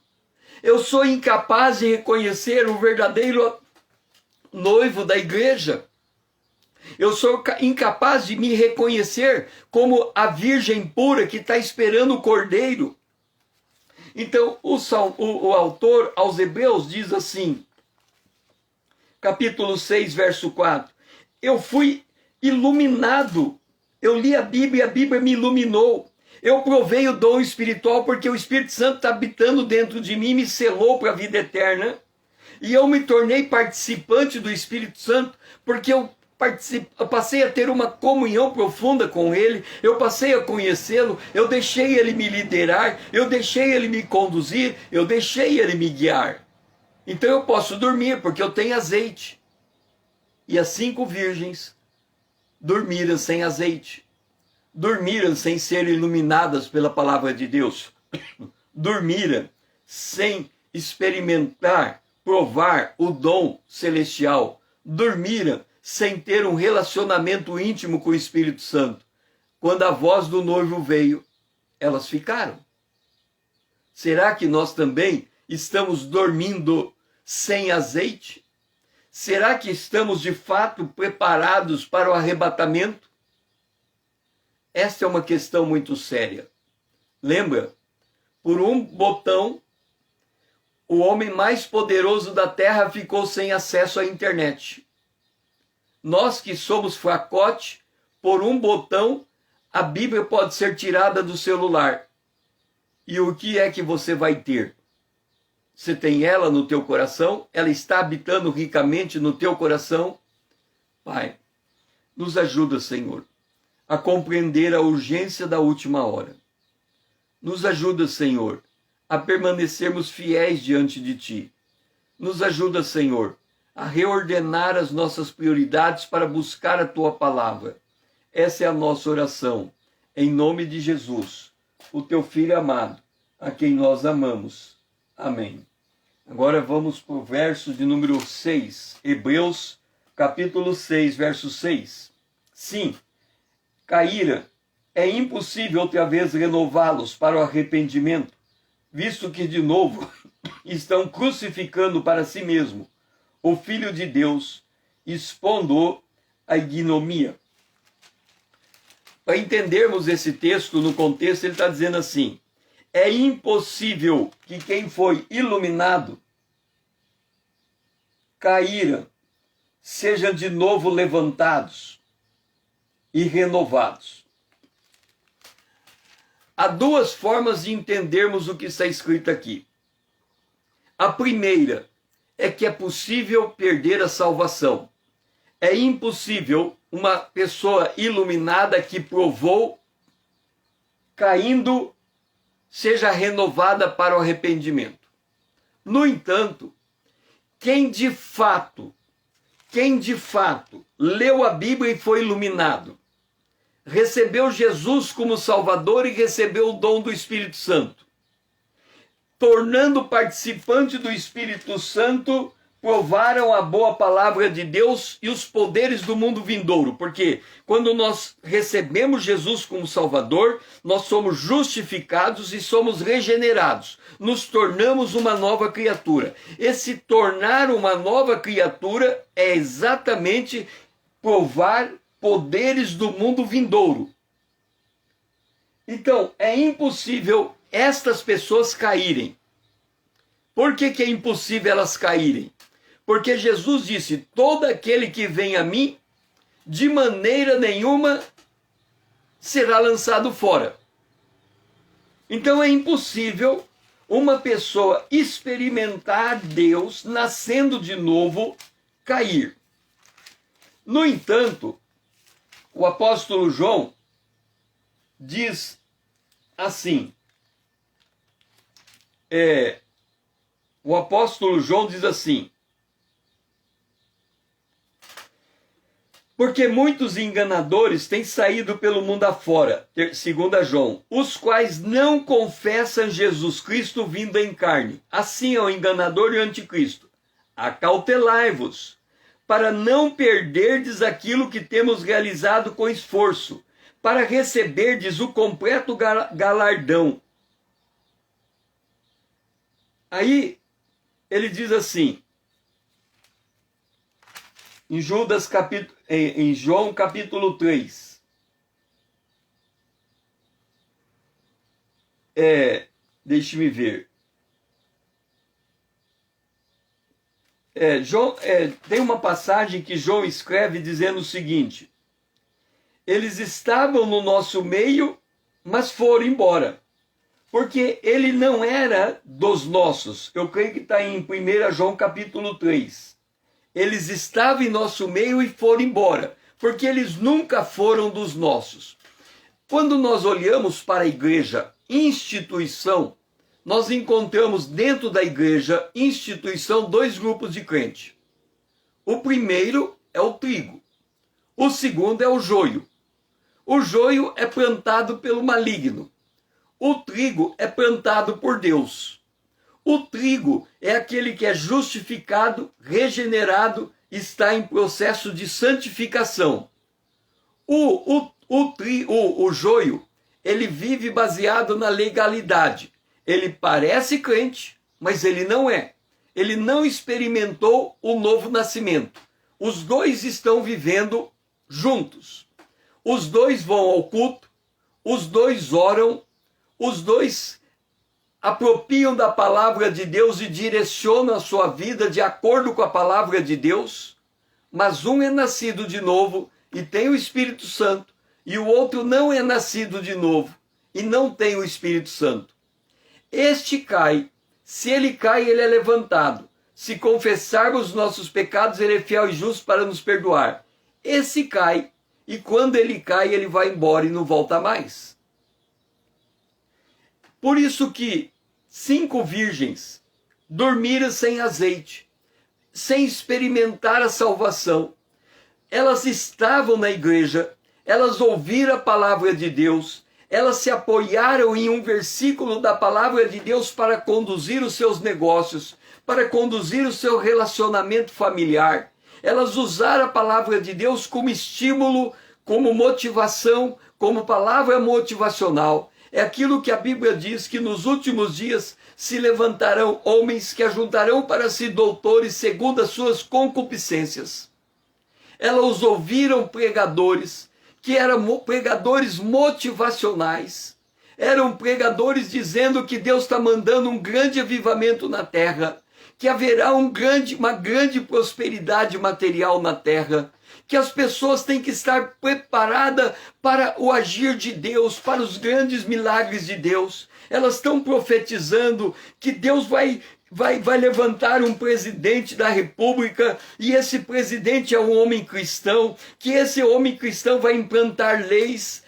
Eu sou incapaz de reconhecer o verdadeiro noivo da igreja. Eu sou incapaz de me reconhecer como a virgem pura que está esperando o cordeiro. Então, o autor aos Hebreus diz assim, capítulo 6, verso 4, eu fui iluminado. Eu li a Bíblia me iluminou. Eu provei o dom espiritual porque o Espírito Santo está habitando dentro de mim, me selou para a vida eterna. E eu me tornei participante do Espírito Santo porque eu passei a ter uma comunhão profunda com Ele, eu passei a conhecê-lo, eu deixei Ele me liderar, eu deixei Ele me conduzir, eu deixei Ele me guiar. Então eu posso dormir porque eu tenho azeite. E as 5 virgens dormiram sem azeite, dormiram sem ser iluminadas pela palavra de Deus, dormiram sem experimentar, provar o dom celestial, dormiram sem ter um relacionamento íntimo com o Espírito Santo. Quando a voz do noivo veio, elas ficaram. Será que nós também estamos dormindo sem azeite? Será que estamos de fato preparados para o arrebatamento? Esta é uma questão muito séria. Lembra? Por um botão, o homem mais poderoso da terra ficou sem acesso à internet. Nós que somos fracote, por um botão, a Bíblia pode ser tirada do celular. E o que é que você vai ter? Você tem ela no teu coração? Ela está habitando ricamente no teu coração? Pai, nos ajuda, Senhor, a compreender a urgência da última hora. Nos ajuda, Senhor, a permanecermos fiéis diante de Ti. Nos ajuda, Senhor, a reordenar as nossas prioridades para buscar a Tua palavra. Essa é a nossa oração, em nome de Jesus, o Teu Filho amado, a quem nós amamos. Amém. Agora vamos para o verso de número 6, Hebreus, capítulo 6, verso 6. Sim, caíra, é impossível outra vez renová-los para o arrependimento, visto que de novo estão crucificando para si mesmo o Filho de Deus, expondo-o à ignomia. Para entendermos esse texto no contexto, ele está dizendo assim: é impossível que quem foi iluminado caíra, sejam de novo levantados e renovados. Há duas formas de entendermos o que está escrito aqui. A primeira é que é possível perder a salvação. É impossível uma pessoa iluminada que provou, caindo, seja renovada para o arrependimento. No entanto, quem de fato leu a Bíblia e foi iluminado, recebeu Jesus como Salvador e recebeu o dom do Espírito Santo, tornando participante do Espírito Santo, provaram a boa palavra de Deus e os poderes do mundo vindouro, porque quando nós recebemos Jesus como Salvador, nós somos justificados e somos regenerados, nos tornamos uma nova criatura. Esse tornar uma nova criatura é exatamente provar poderes do mundo vindouro. Então, é impossível estas pessoas caírem. Por que é impossível elas caírem? Porque Jesus disse: todo aquele que vem a mim, de maneira nenhuma será lançado fora. Então é impossível uma pessoa experimentar Deus nascendo de novo, cair. No entanto, o apóstolo João diz assim, o apóstolo João diz assim: porque muitos enganadores têm saído pelo mundo afora, segundo João, os quais não confessam Jesus Cristo vindo em carne. Assim é o enganador e o anticristo. Acautelai-vos, para não perderdes aquilo que temos realizado com esforço, para receberdes o completo galardão. Aí ele diz assim, em João capítulo 3. Deixe-me ver. Tem uma passagem que João escreve dizendo o seguinte: eles estavam no nosso meio, mas foram embora, porque ele não era dos nossos. Eu creio que está em 1 João capítulo 3. Eles estavam em nosso meio e foram embora, porque eles nunca foram dos nossos. Quando nós olhamos para a igreja, instituição, nós encontramos dentro da igreja, instituição, dois grupos de crente. O primeiro é o trigo. O segundo é o joio. O joio é plantado pelo maligno. O trigo é plantado por Deus. O trigo é aquele que é justificado, regenerado, está em processo de santificação. O joio, ele vive baseado na legalidade. Ele parece crente, mas ele não é. Ele não experimentou o novo nascimento. Os dois estão vivendo juntos. Os dois vão ao culto, os dois oram, os dois apropriam da palavra de Deus e direcionam a sua vida de acordo com a palavra de Deus, mas um é nascido de novo e tem o Espírito Santo, e o outro não é nascido de novo e não tem o Espírito Santo. Este cai. Se ele cai, ele é levantado. Se confessarmos nossos pecados, ele é fiel e justo para nos perdoar. Esse cai, e quando ele cai, ele vai embora e não volta mais. Por isso que 5 virgens dormiram sem azeite, sem experimentar a salvação. Elas estavam na igreja, elas ouviram a palavra de Deus, elas se apoiaram em um versículo da palavra de Deus para conduzir os seus negócios, para conduzir o seu relacionamento familiar. Elas usaram a palavra de Deus como estímulo, como motivação, como palavra motivacional. É aquilo que a Bíblia diz, que nos últimos dias se levantarão homens que ajuntarão para si doutores segundo as suas concupiscências. Elas ouviram pregadores, que eram pregadores motivacionais, eram pregadores dizendo que Deus está mandando um grande avivamento na terra, que haverá uma grande prosperidade material na terra, que as pessoas têm que estar preparadas para o agir de Deus, para os grandes milagres de Deus. Elas estão profetizando que Deus vai levantar um presidente da república, e esse presidente é um homem cristão, que esse homem cristão vai implantar leis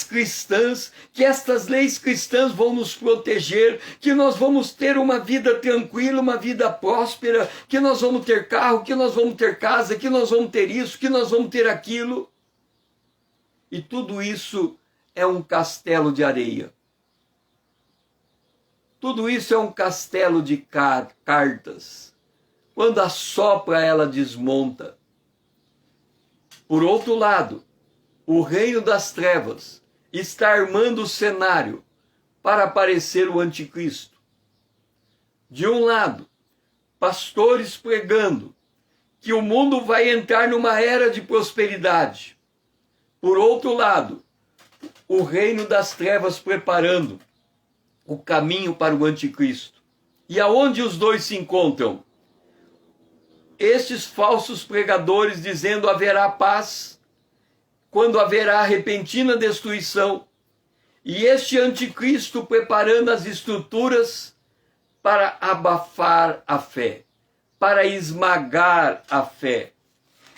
cristãs, que estas leis cristãs vão nos proteger, que nós vamos ter uma vida tranquila, uma vida próspera, que nós vamos ter carro, que nós vamos ter casa, que nós vamos ter isso, que nós vamos ter aquilo. E tudo isso é um castelo de areia. Tudo isso é um castelo de cartas. Quando assopra, ela desmonta. Por outro lado, o reino das trevas está armando o cenário para aparecer o anticristo. De um lado, pastores pregando que o mundo vai entrar numa era de prosperidade. Por outro lado, o reino das trevas preparando o caminho para o anticristo. E aonde os dois se encontram? Estes falsos pregadores dizendo haverá paz, quando haverá repentina destruição, e este anticristo preparando as estruturas para abafar a fé, para esmagar a fé.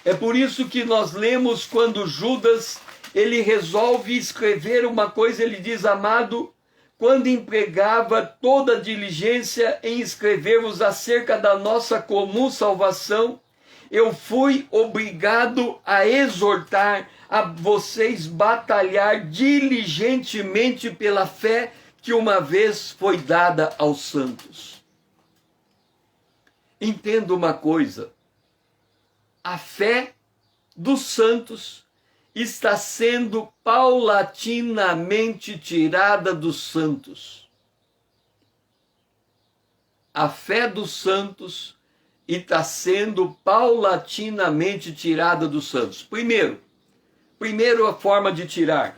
É por isso que nós lemos quando Judas, ele resolve escrever uma coisa, ele diz: amado, quando empregava toda a diligência em escrever-vos acerca da nossa comum salvação, eu fui obrigado a exortar a vocês batalhar diligentemente pela fé que uma vez foi dada aos santos. Entenda uma coisa: a fé dos santos está sendo paulatinamente tirada dos santos. A fé dos santos está sendo paulatinamente tirada dos santos. Primeiro a forma de tirar.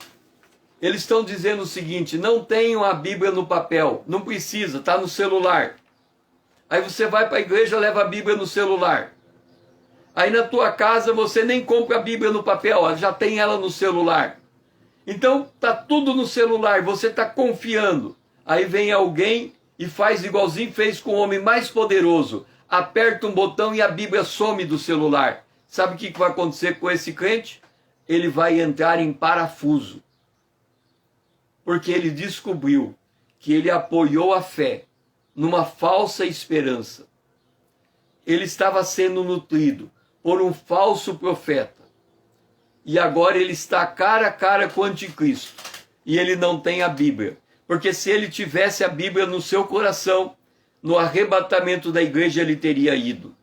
Eles estão dizendo o seguinte: não tenham a Bíblia no papel, não precisa, está no celular. Aí você vai para a igreja, leva a Bíblia no celular. Aí na tua casa você nem compra a Bíblia no papel, já tem ela no celular. Então tá tudo no celular, você está confiando. Aí vem alguém e faz igualzinho fez com o homem mais poderoso. Aperta um botão e a Bíblia some do celular. Sabe o que vai acontecer com esse crente? Ele vai entrar em parafuso. Porque ele descobriu que ele apoiou a fé numa falsa esperança. Ele estava sendo nutrido por um falso profeta. E agora ele está cara a cara com o anticristo. E ele não tem a Bíblia. Porque se ele tivesse a Bíblia no seu coração, no arrebatamento da igreja ele teria ido.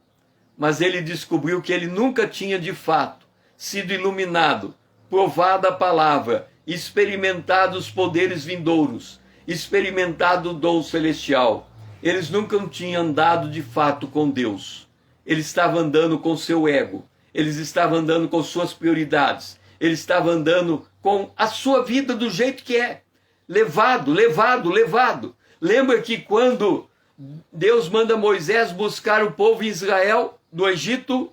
Mas ele descobriu que ele nunca tinha de fato sido iluminado, provado a palavra, experimentado os poderes vindouros, experimentado o dom celestial. Eles nunca tinham andado de fato com Deus. Ele estava andando com seu ego, eles estavam andando com suas prioridades, ele estava andando com a sua vida do jeito que é, levado. Lembra que quando Deus manda Moisés buscar o povo de Israel do Egito,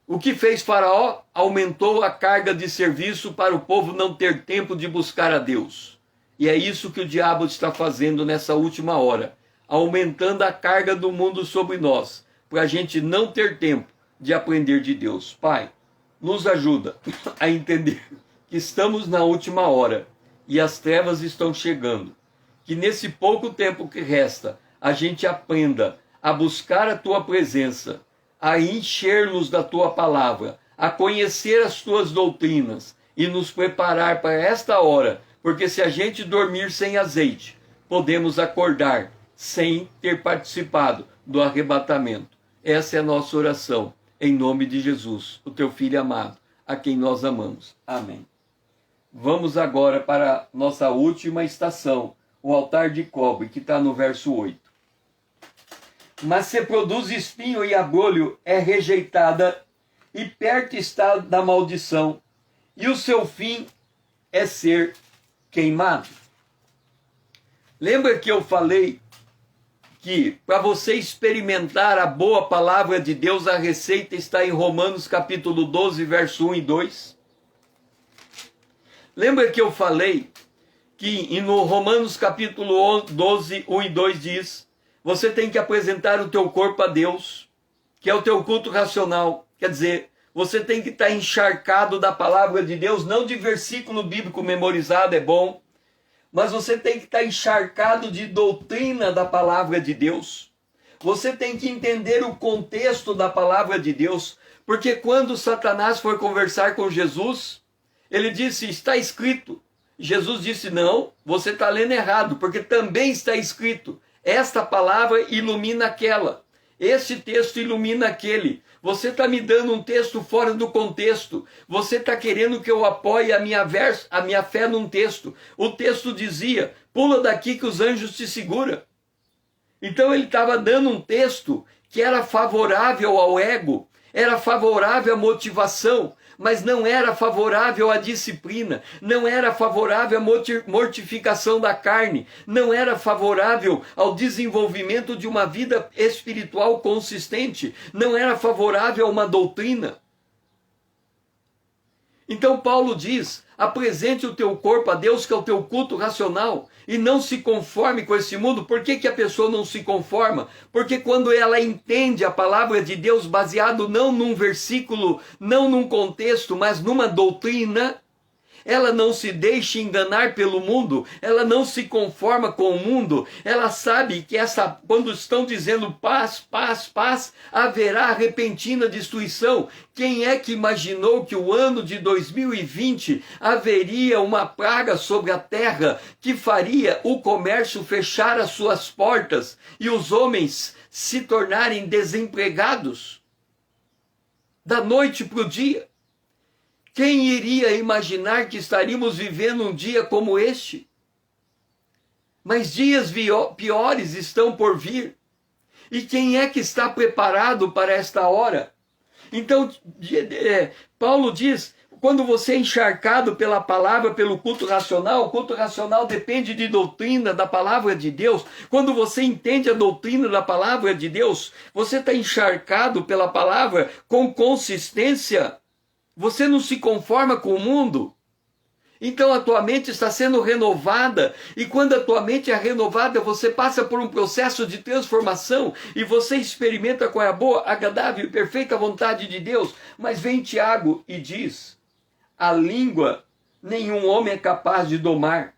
O que fez Faraó? Aumentou a carga de serviço para o povo não ter tempo de buscar a Deus. E é isso que o diabo está fazendo nessa última hora, aumentando a carga do mundo sobre nós, para a gente não ter tempo de aprender de Deus. Pai, nos ajuda a entender que estamos na última hora e as trevas estão chegando. Que nesse pouco tempo que resta, a gente aprenda a buscar a Tua presença, a encher-nos da Tua palavra, a conhecer as Tuas doutrinas e nos preparar para esta hora, porque se a gente dormir sem azeite, podemos acordar sem ter participado do arrebatamento. Essa é a nossa oração, em nome de Jesus, o Teu Filho amado, a quem nós amamos. Amém. Vamos agora para nossa última estação, o altar de cobre, que está no verso 8. Mas se produz espinho e abrolho, é rejeitada, e perto está da maldição, e o seu fim é ser queimado. Lembra que eu falei que para você experimentar a boa palavra de Deus, a receita está em Romanos capítulo 12, verso 1 e 2? Lembra que eu falei que no Romanos capítulo 12, 1 e 2 diz: você tem que apresentar o teu corpo a Deus, que é o teu culto racional. Quer dizer, você tem que estar encharcado da palavra de Deus, não de versículo bíblico memorizado, é bom, mas você tem que estar encharcado de doutrina da palavra de Deus. Você tem que entender o contexto da palavra de Deus, porque quando Satanás foi conversar com Jesus, ele disse, está escrito. Jesus disse, não, você está lendo errado, porque também está escrito. Esta palavra ilumina aquela. Este texto ilumina aquele. Você está me dando um texto fora do contexto. Você está querendo que eu apoie a minha fé num texto. O texto dizia, pula daqui que os anjos te seguram. Então ele estava dando um texto que era favorável ao ego, era favorável à motivação, mas não era favorável à disciplina, não era favorável à mortificação da carne, não era favorável ao desenvolvimento de uma vida espiritual consistente, não era favorável a uma doutrina. Então Paulo diz, apresente o teu corpo a Deus, que é o teu culto racional, e não se conforme com esse mundo. Por que a pessoa não se conforma? Porque quando ela entende a palavra de Deus baseado não num versículo, não num contexto, mas numa doutrina, ela não se deixa enganar pelo mundo, ela não se conforma com o mundo, ela sabe que quando estão dizendo paz, paz, paz, haverá repentina destruição. Quem é que imaginou que o ano de 2020 haveria uma praga sobre a terra que faria o comércio fechar as suas portas e os homens se tornarem desempregados da noite para o dia? Quem iria imaginar que estaríamos vivendo um dia como este? Mas dias piores estão por vir. E quem é que está preparado para esta hora? Então, Paulo diz, quando você é encharcado pela palavra, pelo culto racional, o culto racional depende de doutrina da palavra de Deus. Quando você entende a doutrina da palavra de Deus, você está encharcado pela palavra com consistência. Você não se conforma com o mundo? Então a tua mente está sendo renovada, e quando a tua mente é renovada, você passa por um processo de transformação, e você experimenta qual é a boa, agradável e perfeita vontade de Deus. Mas vem Tiago e diz, a língua nenhum homem é capaz de domar.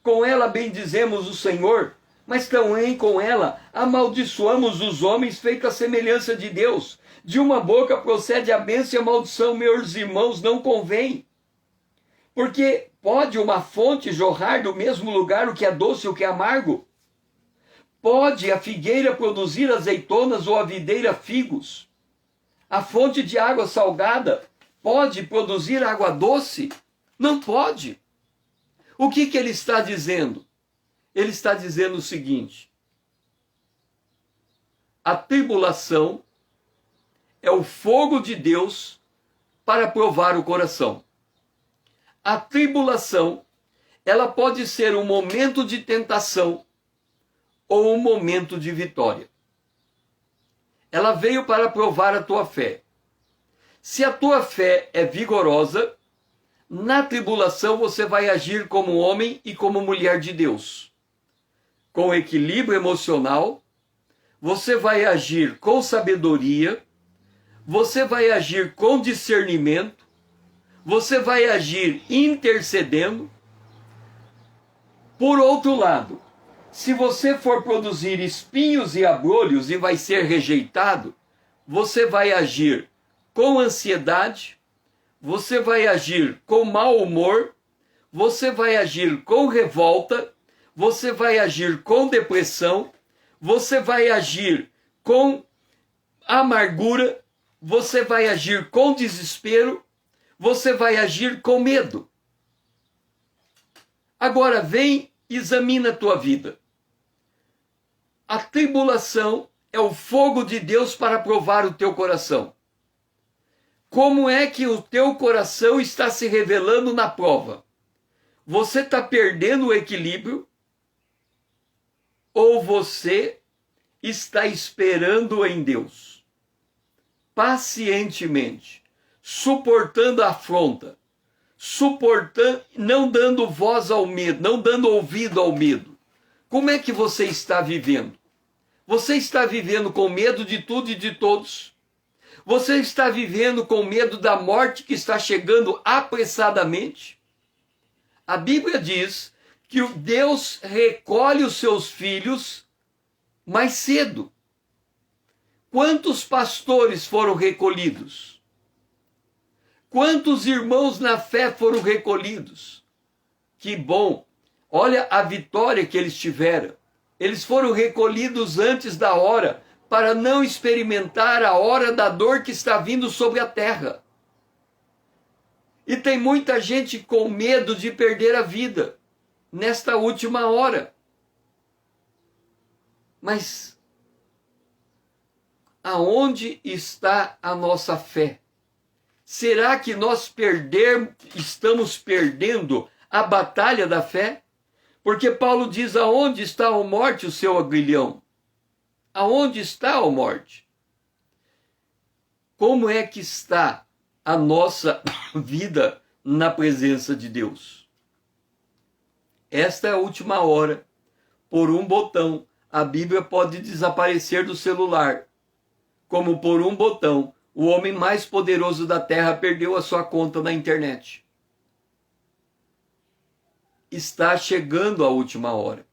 Com ela bendizemos o Senhor, mas também com ela amaldiçoamos os homens feita a semelhança de Deus. De uma boca procede a bênção e a maldição, meus irmãos, não convém. Porque pode uma fonte jorrar do mesmo lugar o que é doce e o que é amargo? Pode a figueira produzir azeitonas ou a videira figos? A fonte de água salgada pode produzir água doce? Não pode. O que ele está dizendo? Ele está dizendo o seguinte, a tribulação é o fogo de Deus para provar o coração. A tribulação, ela pode ser um momento de tentação ou um momento de vitória. Ela veio para provar a tua fé. Se a tua fé é vigorosa, na tribulação você vai agir como homem e como mulher de Deus. Com equilíbrio emocional, você vai agir com sabedoria, você vai agir com discernimento, você vai agir intercedendo. Por outro lado, se você for produzir espinhos e abrolhos e vai ser rejeitado, você vai agir com ansiedade, você vai agir com mau humor, você vai agir com revolta, você vai agir com depressão, você vai agir com amargura, você vai agir com desespero, você vai agir com medo. Agora vem, examina a tua vida. A tribulação é o fogo de Deus para provar o teu coração. Como é que o teu coração está se revelando na prova? Você está perdendo o equilíbrio? Ou você está esperando em Deus? Pacientemente, suportando a afronta, suportando, não dando voz ao medo, não dando ouvido ao medo. Como é que você está vivendo? Você está vivendo com medo de tudo e de todos? Você está vivendo com medo da morte que está chegando apressadamente? A Bíblia diz que Deus recolhe os seus filhos mais cedo. Quantos pastores foram recolhidos? Quantos irmãos na fé foram recolhidos? Que bom! Olha a vitória que eles tiveram. Eles foram recolhidos antes da hora, para não experimentar a hora da dor que está vindo sobre a terra. E tem muita gente com medo de perder a vida nesta última hora. Mas aonde está a nossa fé? Será que nós estamos perdendo a batalha da fé? Porque Paulo diz: aonde está, ó morte, o seu aguilhão? Aonde está, ó morte? Como é que está a nossa vida na presença de Deus? Esta é a última hora. Por um botão, a Bíblia pode desaparecer do celular. Como por um botão, o homem mais poderoso da terra perdeu a sua conta na internet. Está chegando a última hora.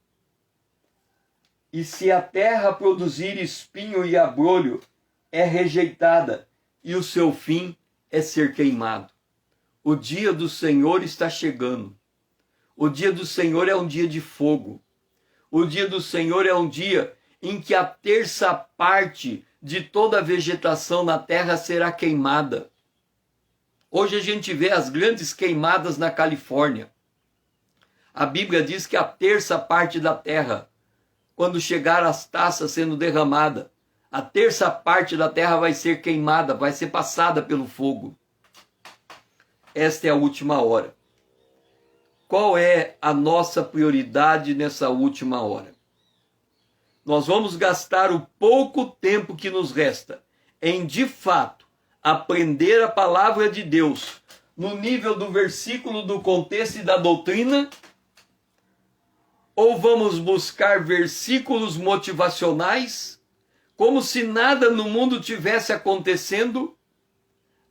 E se a terra produzir espinho e abrolho, é rejeitada, e o seu fim é ser queimado. O dia do Senhor está chegando. O dia do Senhor é um dia de fogo. O dia do Senhor é um dia em que a terça parte de toda a vegetação na terra será queimada. Hoje a gente vê as grandes queimadas na Califórnia. A Bíblia diz que a terça parte da terra, quando chegar as taças sendo derramadas, a terça parte da terra vai ser queimada, vai ser passada pelo fogo. Esta é a última hora. Qual é a nossa prioridade nessa última hora? Nós vamos gastar o pouco tempo que nos resta em, de fato, aprender a palavra de Deus no nível do versículo, do contexto e da doutrina? Ou vamos buscar versículos motivacionais, como se nada no mundo tivesse acontecendo,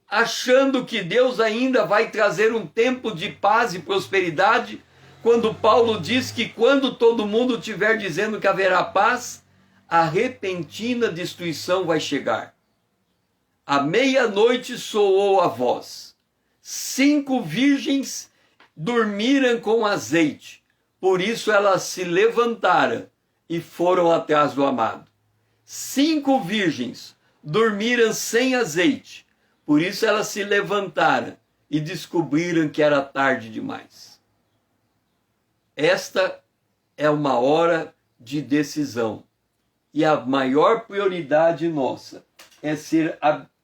achando que Deus ainda vai trazer um tempo de paz e prosperidade, quando Paulo diz que quando todo mundo estiver dizendo que haverá paz, a repentina destruição vai chegar. À meia-noite soou a voz. 5 virgens dormiram com azeite. Por isso elas se levantaram e foram atrás do amado. 5 virgens dormiram sem azeite. Por isso elas se levantaram e descobriram que era tarde demais. Esta é uma hora de decisão. E a maior prioridade nossa é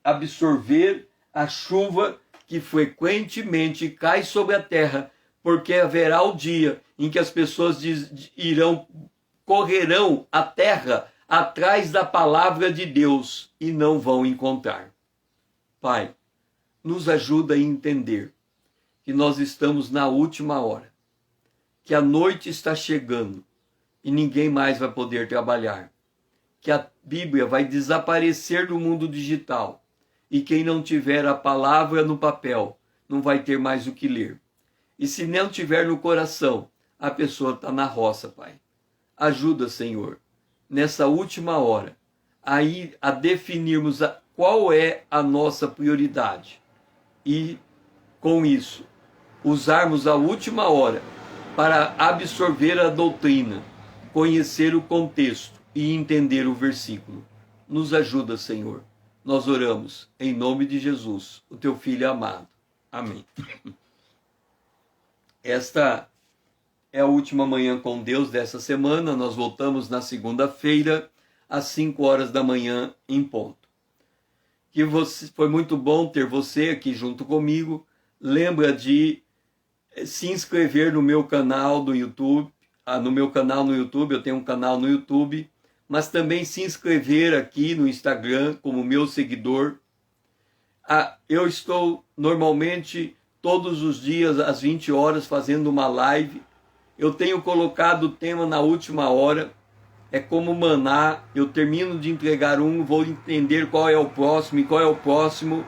absorver a chuva que frequentemente cai sobre a terra, porque haverá o dia em que as pessoas correrão a terra atrás da palavra de Deus e não vão encontrar. Pai, nos ajuda a entender que nós estamos na última hora, que a noite está chegando e ninguém mais vai poder trabalhar, que a Bíblia vai desaparecer do mundo digital e quem não tiver a palavra no papel não vai ter mais o que ler. E se não tiver no coração, a pessoa está na roça, Pai. Ajuda, Senhor, nessa última hora, a definirmos qual é a nossa prioridade e, com isso, usarmos a última hora para absorver a doutrina, conhecer o contexto e entender o versículo. Nos ajuda, Senhor. Nós oramos em nome de Jesus, o teu Filho amado. Amém. Esta é a última manhã com Deus dessa semana. Nós voltamos na segunda-feira, às 5 horas da manhã, em ponto. Foi muito bom ter você aqui junto comigo. Lembra de se inscrever no meu canal do YouTube. No meu canal no YouTube, eu tenho um canal no YouTube. Mas também se inscrever aqui no Instagram como meu seguidor. Eu estou normalmente todos os dias às 20 horas fazendo uma live. Eu tenho colocado o tema na última hora. É como maná. Eu termino de entregar vou entender qual é o próximo e qual é o próximo.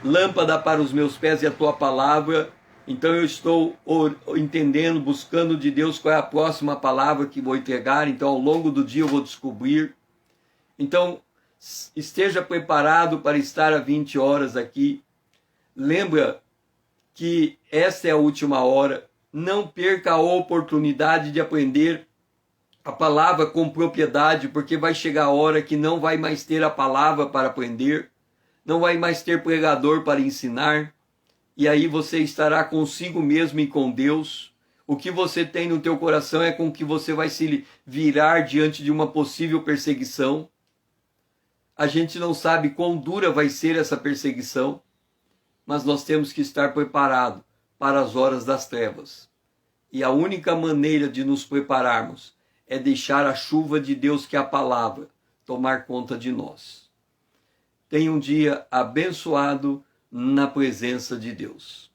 Lâmpada para os meus pés e a tua palavra. Então eu estou entendendo, buscando de Deus qual é a próxima palavra que vou entregar. Então ao longo do dia eu vou descobrir. Então esteja preparado para estar às 20 horas aqui. Lembra que esta é a última hora. Não perca a oportunidade de aprender a palavra com propriedade, porque vai chegar a hora que não vai mais ter a palavra para aprender, não vai mais ter pregador para ensinar. E aí você estará consigo mesmo e com Deus. O que você tem no teu coração é com que você vai se virar diante de uma possível perseguição. A gente não sabe quão dura vai ser essa perseguição, mas nós temos que estar preparados para as horas das trevas. E a única maneira de nos prepararmos é deixar a chuva de Deus, que é a palavra, tomar conta de nós. Tenha um dia abençoado na presença de Deus.